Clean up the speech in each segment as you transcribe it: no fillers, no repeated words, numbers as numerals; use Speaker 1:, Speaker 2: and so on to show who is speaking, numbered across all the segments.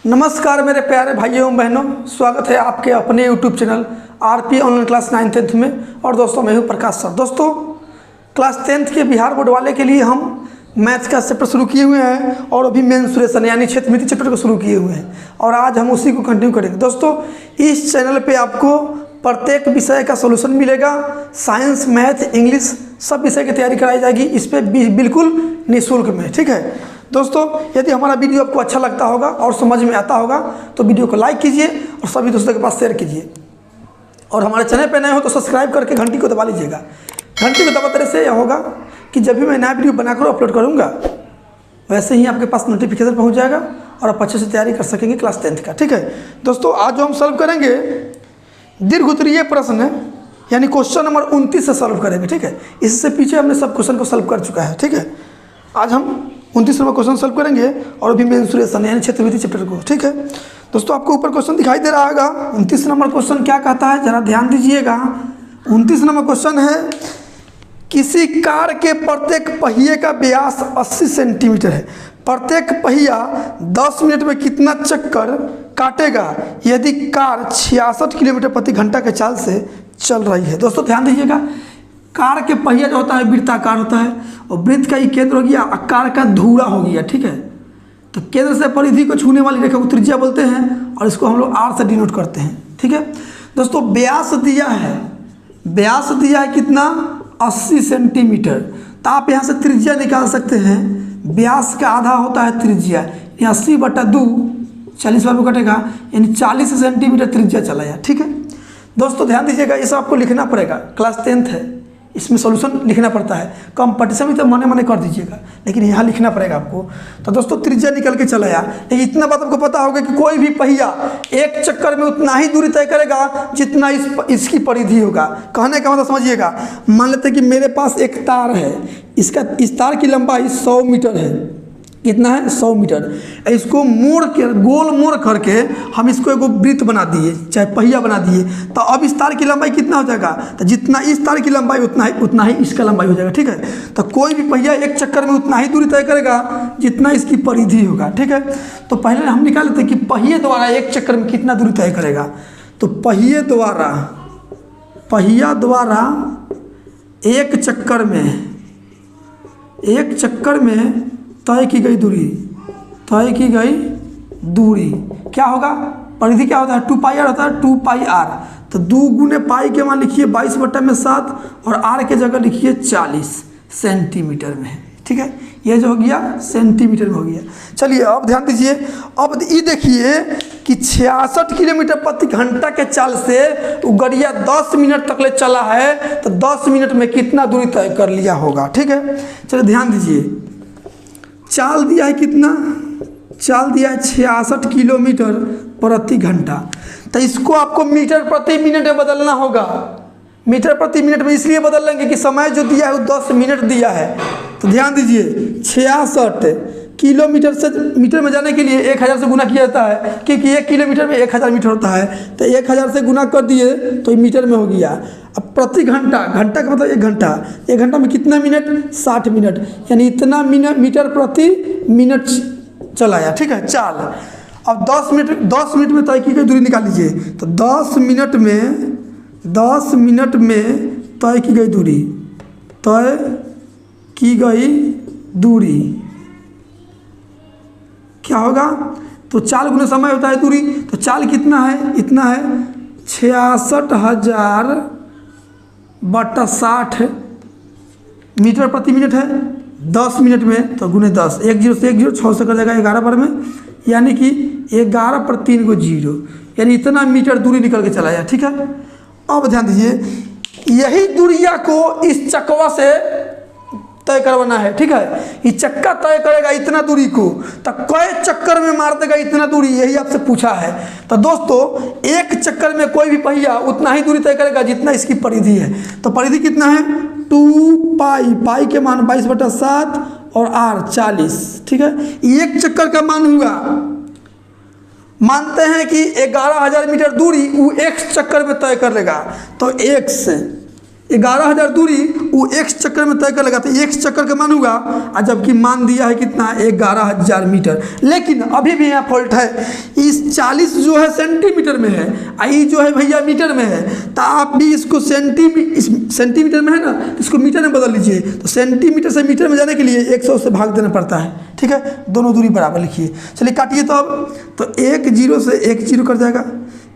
Speaker 1: नमस्कार मेरे प्यारे भाइयों एवं बहनों, स्वागत है आपके अपने YouTube channel RP online class 9th में। और दोस्तों मैं हूं प्रकाश सर। दोस्तों क्लास 10th के बिहार बोर्ड वाले के लिए हम मैथ्स का चैप्टर शुरू किए हुए हैं और अभी मेंसुरेशन यानी क्षेत्रमिति चैप्टर को शुरू किए हुए हैं और आज हम उसी को कंटिन्यू करेंगे। दोस्तों इस चैनल पर आपको प्रत्येक विषय का सोल्यूशन मिलेगा। साइंस, मैथ, इंग्लिश सब विषय की तैयारी कराई जाएगी इस पर बिल्कुल निःशुल्क में। ठीक है दोस्तों, यदि हमारा वीडियो आपको अच्छा लगता होगा और समझ में आता होगा तो वीडियो को लाइक कीजिए और सभी दोस्तों के पास शेयर कीजिए। और हमारे चैनल पर नए हो तो सब्सक्राइब करके घंटी को दबा लीजिएगा। घंटी को दबाने से यह होगा कि जब भी मैं नया वीडियो बनाकर अपलोड करूँगा वैसे ही आपके पास नोटिफिकेशन पहुँच जाएगा और आप अच्छे से तैयारी कर सकेंगे क्लास 10th का। ठीक है दोस्तों, आज जो हम सॉल्व करेंगे दीर्घ उत्तरीय प्रश्न यानी क्वेश्चन नंबर 29 से सॉल्व करेंगे। ठीक है, इससे पीछे हमने सब क्वेश्चन को सॉल्व कर चुका है। ठीक है, आज हम 29 नंबर क्वेश्चन सॉल्व करेंगे और अभी मेंसुरेशन यानी क्षेत्रमिति चैप्टर को। ठीक है दोस्तों, आपको ऊपर क्वेश्चन दिखाई दे रहा होगा। 29 नंबर क्वेश्चन क्या कहता है जरा ध्यान दीजिएगा। 29 नंबर क्वेश्चन है, किसी कार के प्रत्येक पहिए का व्यास 80 सेंटीमीटर है। प्रत्येक पहिया 10 मिनट में कितना चक्कर काटेगा यदि कार 66 किलोमीटर प्रति घंटा के चाल से चल रही है। दोस्तों ध्यान दीजिएगा, कार के पहिया जो होता है वृत्ताकार होता है और वृत्त का ही केंद्र हो गया, आकार का धुरा हो गया। ठीक है, तो केंद्र से परिधि को छूने वाली रेखा को त्रिज्या बोलते हैं और इसको हम लोग आर से डिनोट करते हैं। ठीक है दोस्तों, व्यास दिया है, व्यास दिया है कितना 80 सेंटीमीटर। तो आप यहाँ से त्रिज्या निकाल सकते हैं। व्यास का आधा होता है त्रिज्या, 80/2 40 बार कटेगा यानी 40 सेंटीमीटर त्रिज्या चला जाए। ठीक है दोस्तों ध्यान दीजिएगा, ये सब आपको लिखना पड़ेगा। क्लास 10th है, इसमें सॉल्यूशन लिखना पड़ता है। कंपटीशन में तो मने कर दीजिएगा लेकिन यहाँ लिखना पड़ेगा आपको। तो दोस्तों त्रिज्या निकल के चला आया। लेकिन इतना बात आपको पता होगा कि कोई भी पहिया एक चक्कर में उतना ही दूरी तय करेगा जितना इसकी परिधि होगा। कहने का मतलब समझिएगा, मान लेते हैं कि मेरे पास एक तार है, इस तार की लंबाई 100 मीटर है। कितना है 100 मीटर। इसको मोड़ के गोल मोड़ करके हम इसको एक वृत्त बना दिए, चाहे पहिया बना दिए। तो अब इस तार की लंबाई कितना हो जाएगा, तो जितना इस तार की लंबाई उतना ही इसका लंबाई हो जाएगा। ठीक है, तो कोई भी पहिया एक चक्कर में उतना ही दूरी तय करेगा जितना इसकी परिधि होगा। ठीक है, तो पहले हम निकाल लेते हैं कि पहिए द्वारा एक चक्कर में कितना दूरी तय करेगा। तो पहिया द्वारा एक चक्कर में तय की गई दूरी क्या होगा, परिधि क्या होता है 2πr होता है 2πr। तो 2 गुने पाई के मान लिखिए 22/7 और r के जगह लिखिए 40 सेंटीमीटर में। ठीक है, ये जो हो गया सेंटीमीटर में हो गया। चलिए अब ध्यान दीजिए, अब ये देखिए कि 66 किलोमीटर प्रति घंटा के चाल से वो गड़िया 10 मिनट तक ले चला है। तो 10 मिनट में कितना दूरी तय कर लिया होगा। ठीक है, चलिए ध्यान दीजिए, चाल दिया है कितना, चाल दिया है 66 किलोमीटर प्रति घंटा। तो इसको आपको मीटर प्रति मिनट में बदलना होगा। मीटर प्रति मिनट में इसलिए बदल लेंगे कि समय जो दिया है वो 10 मिनट दिया है। तो ध्यान दीजिए 66 किलोमीटर से मीटर में जाने के लिए 1000 से गुना किया जाता है क्योंकि 1 किलोमीटर में 1000 मीटर होता है। तो 1000 से गुना कर दिए तो मीटर में हो गया। अब प्रति घंटा, घंटा का मतलब 1 घंटा, 1 घंटा में कितना मिनट 60 मिनट यानी इतना मीटर प्रति मिनट चलाया। ठीक है, चाल। अब 10 मिनट में तय की गई दूरी निकाल लीजिए। तो 10 मिनट में तय की गई दूरी क्या होगा, तो चाल गुना समय होता है दूरी। तो चाल कितना है, इतना है 66,000/60 मीटर प्रति मिनट है। 10 मिनट में तो गुने 10, 1 0 से 1 0 6 से कर जाएगा 11 बार में यानी कि 11 पर 3 को 0 यानी इतना मीटर दूरी निकल के चला जाए। ठीक है, अब ध्यान दीजिए, यही दूरिया को इस चकवा से तय करवाना है। ठीक है, ये चक्का तय करेगा इतना दूरी को, तो कई चक्कर में मार देगा इतना दूरी, यही आपसे पूछा है। तो दोस्तों एक चक्कर में कोई भी पहिया उतना ही दूरी तय करेगा जितना इसकी परिधि है। तो परिधि कितना है 2π, पाई के मान 22/7 और r 40। ठीक है, एक चक्कर का मान हुआ, मानते हैं कि 11,000 मीटर दूरी वो एक चक्कर में तय कर लेगा। तो 11,000 दूरी वो x चक्कर में तय कर लगा, तो x चक्कर का मान होगा, और जबकि मान दिया है कितना 11,000 मीटर। लेकिन अभी भी यहाँ फॉल्ट है, इस 40 जो है सेंटीमीटर में है, आई जो है भैया मीटर में है, तो आप भी इसको सेंटीमीटर में है ना, तो इसको मीटर में बदल लीजिए। तो सेंटीमीटर से मीटर में जाने के लिए 100 से भाग देना पड़ता है, ठीक है। दोनों दूरी बराबर लिखिए। चलिए काटिए तो अब, तो 1 0 से 1 0 कट जाएगा,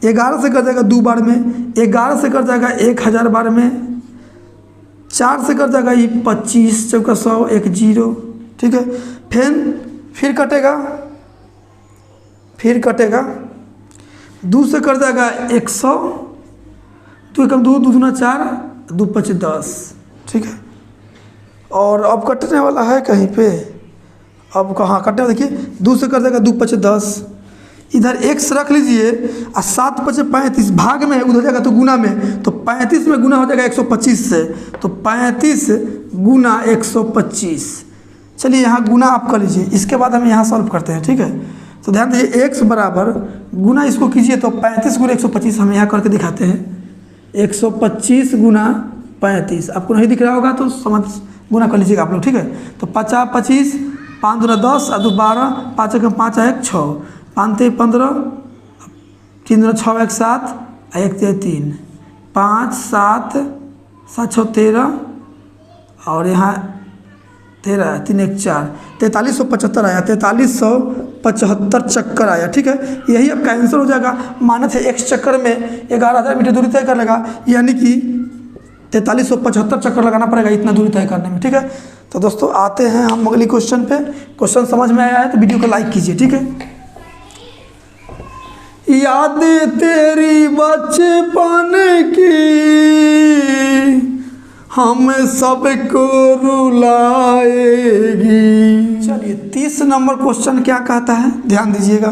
Speaker 1: 11 से कट जाएगा 2 बार में, 11 से कट जाएगा 1000 बार में, 4 से कट जाएगा ये 25 चौका 100 1 0, ठीक है। फिर कटेगा 2 से कट जाएगा 100, 2 कम 2 2 दूना 4 2 5 10, ठीक है। और अब कटने वाला है कहीं पे, अब कहाँ कटने, देखिए 2 से कट जाएगा 2 5 10, इधर x रख लीजिए, और 7 5 35 भाग में है, उधर जाएगा तो गुना में, तो 35 में गुना हो जाएगा 125 से, तो 35 गुना 125। चलिए यहाँ गुना आप कर लीजिए, इसके बाद हम यहाँ सॉल्व करते हैं, ठीक है। तो ध्यान दीजिए x बराबर गुना इसको कीजिए, तो 35 गुना 125 हम यहाँ करके दिखाते हैं। 125 गुना 35 आपको नहीं दिख रहा होगा तो समझ गुना कर लीजिएगा आप लोग, ठीक है। तो 50 25 5 दूना 10 और 2 12 5 1 5 1 6 5 3 15 3 दूना 6 1 7 1 3 5 7 7 6 13 और यहाँ 13 3 1 4 4375 आया, 4375 चक्कर आया, ठीक है। यही आपका आंसर हो जाएगा। माना थे x चक्कर में 11,000 मीटर दूरी तय कर लेगा, यानी कि 4375 चक्कर लगाना पड़ेगा इतना दूरी तय करने में, ठीक है। तो दोस्तों आते हैं हम अगली क्वेश्चन पे। क्वेश्चन समझ में आया है तो वीडियो को लाइक कीजिए, ठीक है। यादें तेरी बचपन की हम सबको रुलाएगी। चलिए 30 नंबर क्वेश्चन क्या कहता है, ध्यान दीजिएगा।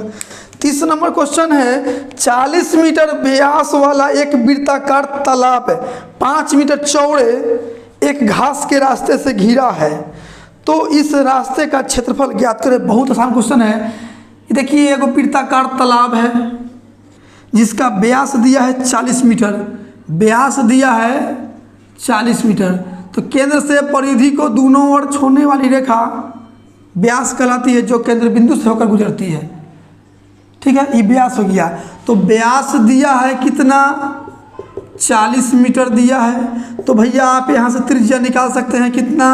Speaker 1: 30 नंबर क्वेश्चन है, 40 मीटर व्यास वाला एक वृत्ताकार तालाब 5 मीटर चौड़े एक घास के रास्ते से घिरा है, तो इस रास्ते का क्षेत्रफल ज्ञात करें। बहुत आसान क्वेश्चन है। देखिए एगो वृत्ताकार तालाब है जिसका व्यास दिया है 40 मीटर, व्यास दिया है 40 मीटर, तो केंद्र से परिधि को दोनों ओर छोड़ने वाली रेखा व्यास कहलाती है, जो केंद्र बिंदु से होकर गुजरती है, ठीक है। ये व्यास हो गया। तो व्यास दिया है कितना 40 मीटर दिया है, तो भैया आप यहाँ से त्रिज्या निकाल सकते हैं कितना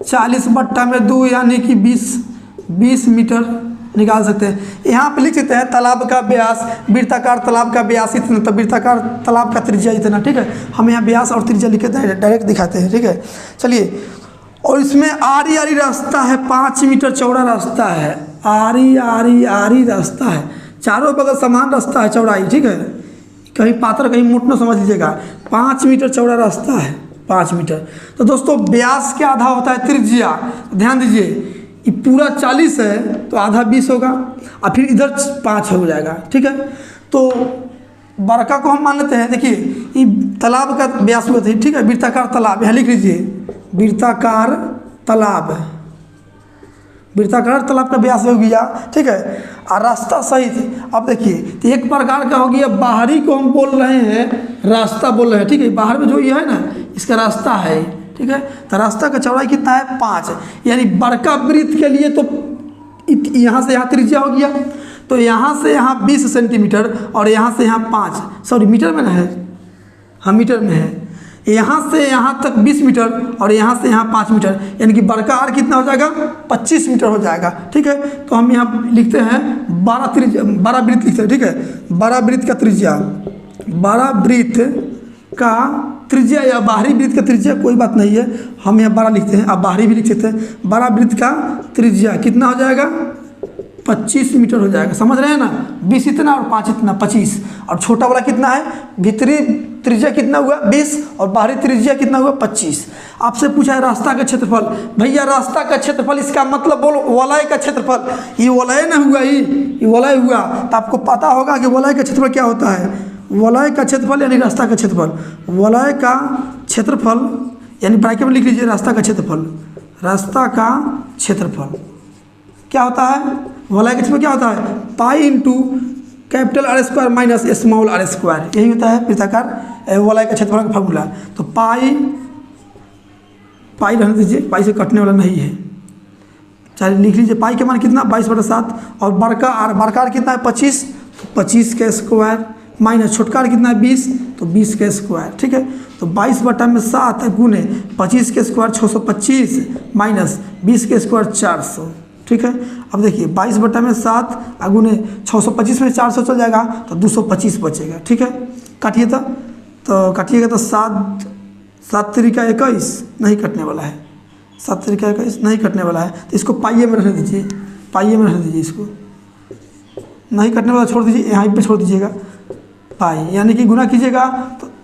Speaker 1: 40/2 यानी कि 20 मीटर निकाल सकते हैं। यहाँ पे लिख सकते हैं तालाब का व्यास, वृत्ताकार तालाब का व्यास इतना, तो वृत्ताकार तालाब का त्रिज्या इतना, ठीक है। हम यहाँ व्यास और त्रिज्या लिख के डायरेक्ट दिखाते हैं, ठीक है। चलिए, और इसमें आरी आरी रास्ता है, 5 मीटर चौड़ा रास्ता है, आरी आरी आरी रास्ता है, चारों बगल समान रास्ता है चौड़ाई, ठीक है। कहीं पातर कहीं मोट न समझ लीजिएगा। 5 मीटर चौड़ा रास्ता है, 5 मीटर। तो दोस्तों व्यास के आधा होता है त्रिज्या। ध्यान दीजिए, ये पूरा 40 है तो आधा 20 होगा, और फिर इधर 5 हो जाएगा, ठीक है। तो बड़का को हम मान लेते हैं। देखिए ये तालाब का व्यास होता है, ठीक है, वृत्ताकार तालाब, यहाँ लिख लीजिए वृत्ताकार तालाब, वृत्ताकार तालाब का व्यास हो गया, ठीक है। और रास्ता सही थे। अब देखिए तो एक प्रकार का हो गया, बाहरी को हम बोल रहे हैं रास्ता बोल रहे हैं, ठीक है। बाहर में जो ये है ना इसका रास्ता है, ठीक है। तो रास्ता का चौड़ाई कितना है 5, यानी बड़का वृत्त के लिए तो यहाँ से यहाँ त्रिज्या हो गया, तो यहाँ से यहाँ 20 सेंटीमीटर और यहाँ से यहाँ 5, सॉरी मीटर में ना है, हाँ मीटर में है। यहाँ से यहाँ तक 20 मीटर और यहाँ से यहाँ 5 मीटर, यानी कि बड़का आर कितना हो जाएगा 25 मीटर हो जाएगा, ठीक है। तो हम यहाँ लिखते हैं 12 वृत्त लिखते हैं, ठीक है। 12 वृत्त का त्रिज्या, 12 वृत्त का त्रिज्या या बाहरी वृत्त का त्रिज्या कोई बात नहीं है, हम यहाँ 12 लिखते हैं, आप बाहरी भी लिख सकते हैं। 12 वृत्त का त्रिज्या कितना हो जाएगा 25 मीटर हो जाएगा, समझ रहे हैं ना। 20 इतना और 5 इतना 25, और छोटा वाला कितना है, भीतरी त्रिज्या कितना हुआ 20 और बाहरी त्रिज्या कितना हुआ 25। आपसे पूछा है रास्ता का क्षेत्रफल, भैया रास्ता का क्षेत्रफल इसका मतलब बोलो वलय का क्षेत्रफल, ये वलय ना हुआ, ये वलय हुआ, तो आपको पता होगा कि वलय का क्षेत्रफल क्या होता है। वलय का क्षेत्रफल यानी रास्ता का क्षेत्रफल, वलय का क्षेत्रफल यानी ब्रैकेट में लिख लीजिए रास्ता का क्षेत्रफल, रास्ता का क्षेत्रफल क्या होता है, वलय का क्षेत्रफल क्या होता है pi into capital R square minus small R square, यही होता है वृत्ताकार वलय का क्षेत्रफल का फार्मूला। तो पाई रहने दीजिए, पाई से कटने वाला नहीं है, चलिए लिख लीजिए। पाई के मान कितना 22/7 और बड़का आर कितना है 25, तो 25 का स्क्वायर माइनस छोटका आर कितना है 20, तो 20 का स्क्वायर। ठीक है, तो 22/7 गुने 25 के स्क्वायर 625 माइनस 20 के स्क्वायर 400। ठीक है, अब देखिए 22/7 गुने 625 में 400 चल जाएगा तो 225 बचेगा। ठीक है, काटिए तो काटिएगा तो 7 तरीका 21 नहीं कटने वाला है, 7 तरीका 21 नहीं कटने वाला है, तो इसको पाइये में रहने दीजिए, पाइये में रहने दीजिए, इसको नहीं कटने वाला छोड़ दीजिए, यहाँ पे छोड़ दीजिएगा पाई, यानी कि गुना कीजिएगा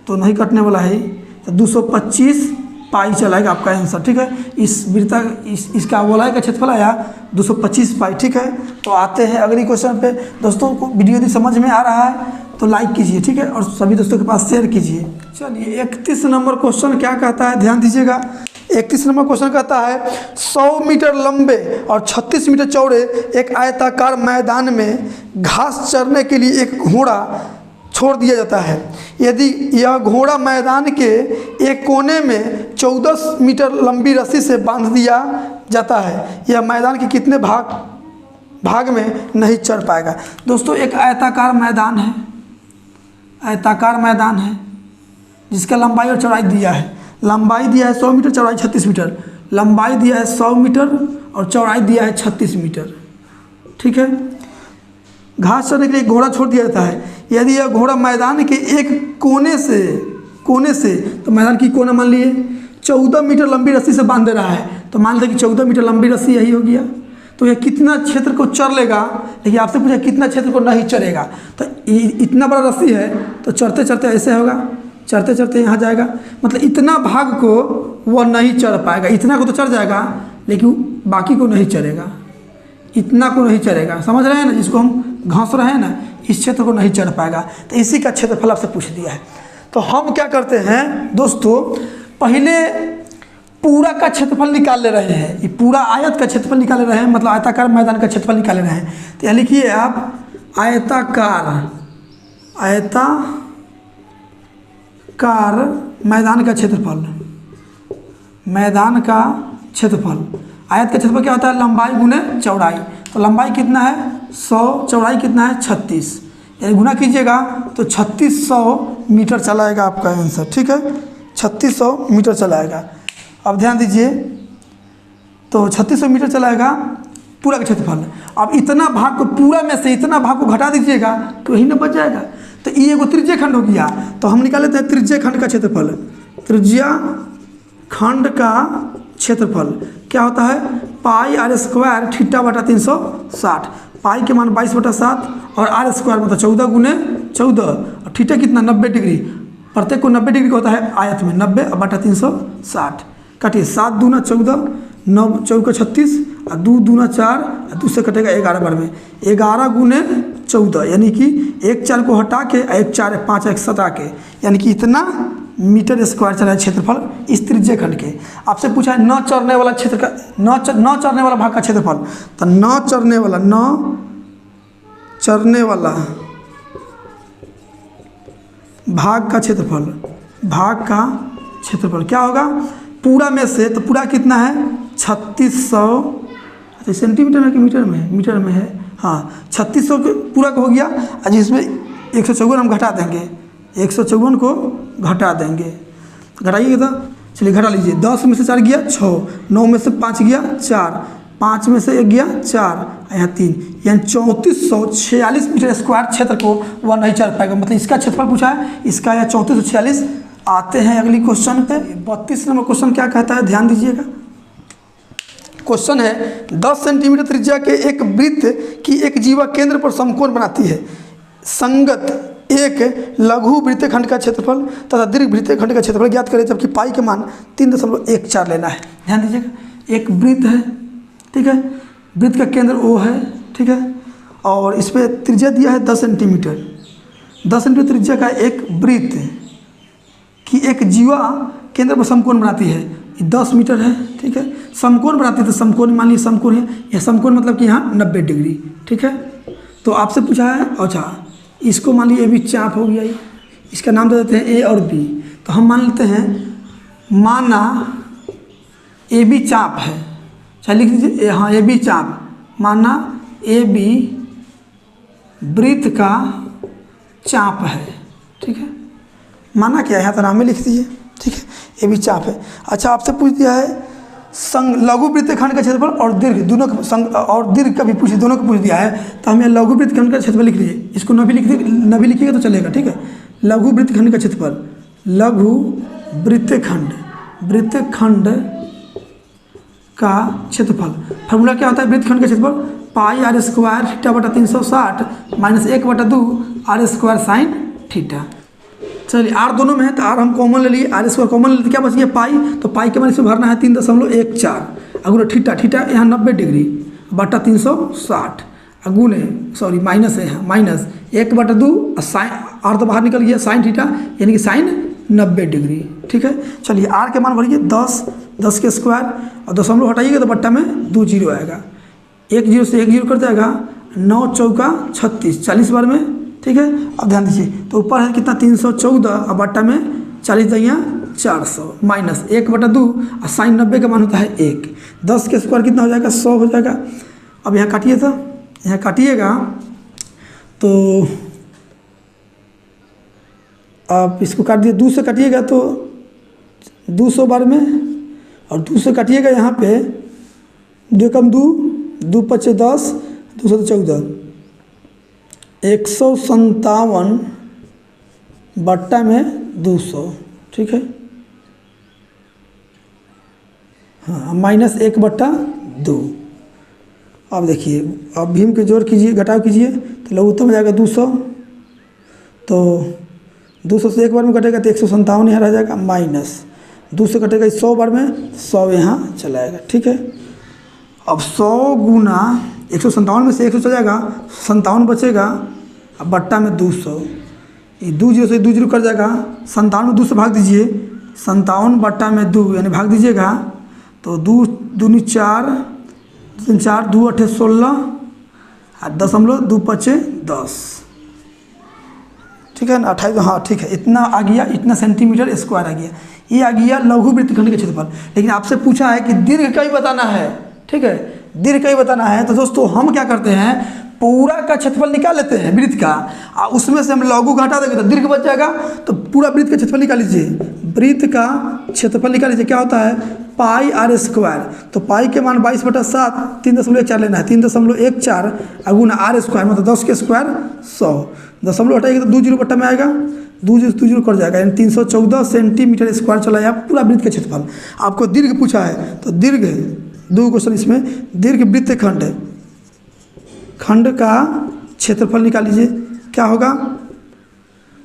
Speaker 1: तो नहीं कटने वाला है, तो 225 पाई चलाएगा आपका आंसर। ठीक है, इसका वलय का क्षेत्रफल आया 225 पाई। ठीक है, तो आते हैं अगली क्वेश्चन पे। दोस्तों को वीडियो यदि समझ में आ रहा है तो लाइक कीजिए, ठीक है, और सभी दोस्तों के पास शेयर कीजिए। चलिए 31 नंबर क्वेश्चन क्या कहता है, ध्यान दीजिएगा। 31 नंबर क्वेश्चन कहता है 100 मीटर लंबे और 36 मीटर चौड़े एक आयताकार मैदान में घास चरने के लिए एक घोड़ा छोड़ दिया जाता है। यदि यह घोड़ा मैदान के एक कोने में 14 मीटर लंबी रस्सी से बांध दिया जाता है, यह मैदान के कितने भाग में नहीं चढ़ पाएगा। दोस्तों एक आयताकार मैदान है, आयताकार मैदान है जिसका लंबाई और चौड़ाई दिया है। लंबाई दिया है 100 मीटर, चौड़ाई 36 मीटर। लंबाई दिया है 100 मीटर और चौड़ाई दिया है 36 मीटर। ठीक है, घास चरने के लिए घोड़ा छोड़ दिया जाता है। यदि यह घोड़ा मैदान के एक कोने से तो मैदान की कोना मान लिए 14 मीटर लंबी रस्सी से बांध दे रहा है, तो मान लें कि 14 मीटर लंबी रस्सी यही हो गया, तो यह कितना क्षेत्र को चर लेगा। लेकिन आपसे पूछा कितना क्षेत्र को नहीं चरेगा, तो इतना बड़ा रस्सी है तो चढ़ते चढ़ते ऐसे होगा, चढ़ते चढ़ते यहाँ जाएगा, मतलब इतना भाग को वह नहीं चढ़ पाएगा। इतना को तो चढ़ जाएगा लेकिन बाकी को नहीं चढ़ेगा, इतना को नहीं चढ़ेगा। समझ रहे हैं ना, जिसको हम घास रहे हैं ना, इस क्षेत्र को नहीं चढ़ पाएगा। तो इसी का क्षेत्रफल आपसे पूछ दिया है। तो हम क्या करते हैं दोस्तों, पहले पूरा का क्षेत्रफल निकाल ले रहे हैं, ये पूरा आयत का क्षेत्रफल निकाल ले रहे हैं, मतलब आयताकार मैदान का क्षेत्रफल निकाल ले रहे हैं। तो यह लिखिए आप आयताकार मैदान का क्षेत्रफल, मैदान का क्षेत्रफल। आयत का क्षेत्रफल क्या होता है, लंबाई गुने चौड़ाई। तो लंबाई कितना है 100, चौड़ाई कितना है 36, यानी गुना कीजिएगा तो 3600 मीटर चलाएगा आपका आंसर। ठीक है, 3600 मीटर चलाएगा। अब ध्यान दीजिए, तो 3600 मीटर चलाएगा पूरा का क्षेत्रफल। अब इतना भाग को, पूरा में से इतना भाग को घटा दीजिएगा तो वही ना बच जाएगा। तो ये एगो त्रिज्य खंड हो गया, तो हम निकाल लेते हैं त्रिज्य खंड का क्षेत्रफल। त्रिज्या खंड का क्षेत्रफल क्या होता है, पाई आर स्क्वायर थीटा/360। पाई के मान 22/7 और आर स्क्वायर मतलब 14 गुने 14 और थीटा कितना 90 डिग्री। प्रत्येक को 90 डिग्री का होता है आयत में, 90/360। काटिए 7 दूना 14, 9 चौका 36 और 2 दूना 4 और 2 से कटेगा 11 बार में 11 गुने 14, यानी कि 1 4 को हटा के 1 4 5 1 7 के, यानी कि इतना मीटर स्क्वायर चला है क्षेत्रफल इस त्रिज्य खंड के। आपसे पूछा है न चढ़ने वाला क्षेत्र का, न चढ़ने वाला भाग का क्षेत्रफल। तो न चढ़ने वाला भाग का क्षेत्रफल क्या होगा, पूरा में से, तो पूरा कितना है 3600, अच्छा सेंटीमीटर में कि मीटर में, मीटर में है, हाँ 3600 पूरा का हो गया। और जिसमें 154 हम घटा देंगे, 154 को घटा देंगे, घटाइएगा तो चलिए घटा लीजिए। 10 में से 4 गया 6, 9 में से 5 गया 4, 5 में से 1 गया 4, यहाँ 3, यानी 3446 मीटर स्क्वायर क्षेत्र को वह नहीं चढ़ पाएगा। मतलब इसका क्षेत्रफल पूछा है, इसका या 3446। आते हैं अगली क्वेश्चन पे। 32 नंबर क्वेश्चन क्या कहता है, ध्यान दीजिएगा। क्वेश्चन है 10 सेंटीमीटर त्रिज्या के एक वृत्त की एक जीवा केंद्र पर समकोण बनाती है। संगत एक लघु वृत्तीय खंड का क्षेत्रफल तथा दीर्घ वृत्तीय खंड का क्षेत्रफल ज्ञात करें, जबकि पाई के मान 3.14 लेना है। ध्यान दीजिएगा, एक वृत्त है, ठीक है, वृत्त का केंद्र O है, ठीक है, और इस पर त्रिज्या दिया है 10 सेंटीमीटर। 10 सेंटीमीटर त्रिज्या का एक वृत्त की एक जीवा केंद्र पर समकोण बनाती है, 10 मीटर है, ठीक है, समकोण बनाती है। तो समकोण मान लीजिए समकोण है, यह समकोण मतलब कि यहाँ 90 डिग्री, ठीक है। तो आपसे पूछा है, अच्छा इसको मान लीजिए ए बी चाप हो गया, ये इसका नाम दे देते हैं ए और बी। तो हम मान लेते हैं माना ए बी चाप है, चलिए लिख दीजिए हाँ ए बी चाप, माना ए बी वृत्त का चाप है, ठीक है। माना क्या है यहाँ तो नाम में लिख दीजिए, ठीक है, ए बी चाप है। अच्छा आपसे पूछ दिया है संग लघु वृत्तखंड का क्षेत्रफल और दीर्घ दोनों का संग और दीर्घ का भी पूछ दोनों का पूछ दिया है, तो हम यहाँ लघु वृत्तखंड का क्षेत्रफल लिख लीजिए, इसको न भी लिखिएगा तो चलेगा, ठीक है। लघु वृत्तखंड का क्षेत्रफल, लघु वृत्तखंड का क्षेत्रफल, फार्मूला क्या होता है वृत्तखंड का क्षेत्रफल, पाई आर स्क्वायर थीटा बटा 360 minus 1/2 R square sine theta. चलिए आर दोनों में है तो आर हम कॉमन ले लिए, आर स्क्वायर कॉमन ले लिए, क्या बच गया पाई, तो पाई के मान इसमें भरना है 3.14 अगुने थीटा यहाँ 90 डिग्री बटा 360 अगुने सॉरी माइनस है यहाँ माइनस 1/2 साइन, आर तो बाहर निकल गया साइन थीटा यानी कि साइन 90 डिग्री, ठीक है। चलिए आर के मान भरिए 10 के स्क्वायर और दशमलव हटाइएगा तो बट्टा में 2 जीरो आएगा, 1 जीरो से 1 जीरो कर जाएगा, 9 चौका 36 40 बार में, ठीक है। अब ध्यान दीजिए तो ऊपर है कितना 314 और बट्टा में 40 दैया 400 माइनस 1/2 और साइन 90 का मान होता है 1, 10 के स्क्वायर कितना हो जाएगा 100 हो जाएगा। अब यहाँ काटिए तो यहाँ काटिएगा तो आप इसको काट दिए 2 से काटिएगा तो 200 बार में और 2 से काटिएगा यहाँ पे 2 कम 2 2 पचे 10 2 से 14 157 बट्टा में 200, ठीक है। हाँ माइनस 1/2। अब देखिए अब भीम के जोड़ कीजिए घटाव कीजिए तो लघुत्तम हो जाएगा 200, तो 200 से एक बार में कटेगा तो 157 यहाँ रह जाएगा, माइनस 2 से कटेगा 100 बार में 100 यहाँ चला आएगा, ठीक है। अब 100 गुना 157 में से 100 चला जाएगा 57 बचेगा, अब बट्टा में 200, ये 2 जीरो से 2 जीरो कर जाएगा, 57 में 2 से भाग दीजिए, 57 बट्टा में 2 यानी भाग दीजिएगा तो 2 दूनी 4 3 4 2 8 16 और 2 पचे 10, ठीक है ना 28, हाँ ठीक है, इतना आ गया, इतना सेंटीमीटर स्क्वायर आ गया, ये आ गया लघु वृत्तखंड का क्षेत्रफल। लेकिन आपसे पूछा है कि दीर्घ का ही बताना है, ठीक है, दीर्घ का ही बताना है। तो दोस्तों हम क्या करते हैं पूरा का क्षेत्रफल निकाल लेते हैं वृत्त का, और उसमें से हम लघु घटा देंगे तो दीर्घ बच जाएगा, तो पूरा वृत्त का क्षेत्रफल निकाल लीजिए, वृत्त का क्षेत्रफल निकाल लीजिए, क्या होता है पाई आर स्क्वायर, तो पाई के मान 22/7 3.14 लेना है, 3.14 अगुना आर स्क्वायर मतलब 10 के स्क्वायर 100, दशमलव हटाइएगा तो 2 जीरो बट्टा में आएगा, 2 जीरो कर जाएगा यानी 314 सेंटीमीटर स्क्वायर चला जाएगा पूरा वृत्त का क्षेत्रफल। आपको दीर्घ पूछा है तो दीर्घ 2 क्वेश्चन इसमें, दीर्घ वृत्तखंड खंड का क्षेत्रफल निकाल लीजिए, क्या होगा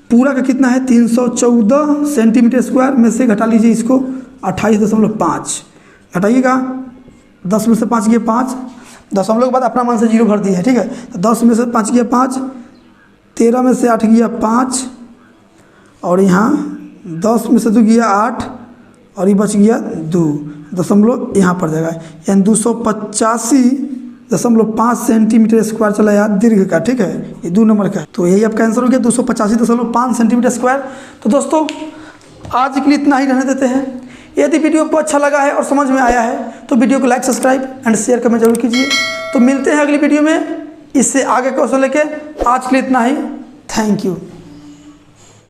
Speaker 1: पूरा का कितना है 314 सेंटीमीटर स्क्वायर में से घटा लीजिए इसको 28.5 घटाइएगा, 10 में से 5 गया 5, दशमलव के बाद अपना मान से 0 भर दिए है, ठीक है। तो 10 में से 5 गया 5, 13 में से 8 गया 5 और यहाँ 10 में से 2 गया 8 और ये बच गया 2, दशमलव यहाँ पर जाएगा यानी 285.5 सेंटीमीटर स्क्वायर चला यार दीर्घ का, ठीक है, ये 2 नंबर का। तो यही आपका आंसर हो गया 285.5 सेंटीमीटर स्क्वायर। तो दोस्तों आज के लिए इतना ही रहने देते हैं। यदि वीडियो को अच्छा लगा है और समझ में आया है तो वीडियो को लाइक सब्सक्राइब एंड शेयर करना जरूर कीजिए। तो मिलते हैं अगली वीडियो में इससे आगे क्वेश्चन लेके, आज के लिए इतना ही, थैंक यू।